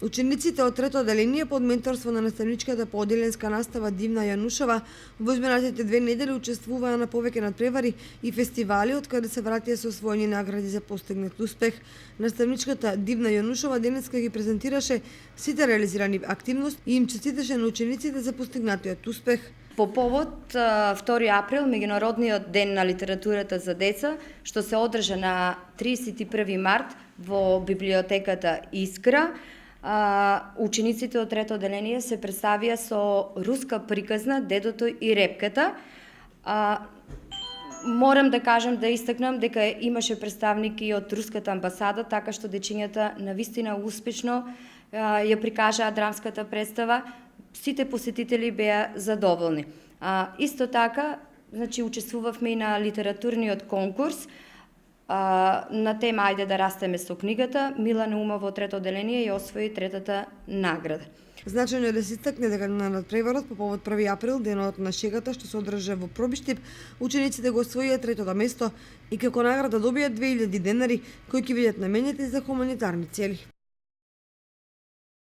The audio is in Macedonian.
Учениците од трето одделение под менторство на наставничката по одделенска настава Дивна Јанушова во изминатите 2 недели учествуваа на повеќе надпревари и фестивали од каде се вратија со освоени награди за постигнат успех. Наставничката Дивна Јанушова денеска ги презентираше сите реализирани активности и им честиташе на учениците за постигнатиот успех. По повод 2 април, Меѓународниот ден на литературата за деца, што се одржа на 31 март во библиотеката Искра, учениците од трето одделение се представија со руска приказна Дедото и репката. Морам да кажам, да истакнам дека имаше представники од руската амбасада, така што дечињата навистина успешно ја прикажаа драмската представа. Сите посетители беа задоволни. Исто така, учествувавме и на литературниот конкурс на тема Ајде да растеме со книгата. Милана Умова од трето одделение ја освои третата награда. Значајно е да се истакне дека на надпреварот по повод 1 април, денот на шегата што се одржа во Пробиштип, учениците го освоија третото место и како награда добија 2000 денари кои ќе бидат наменети за хуманитарни цели.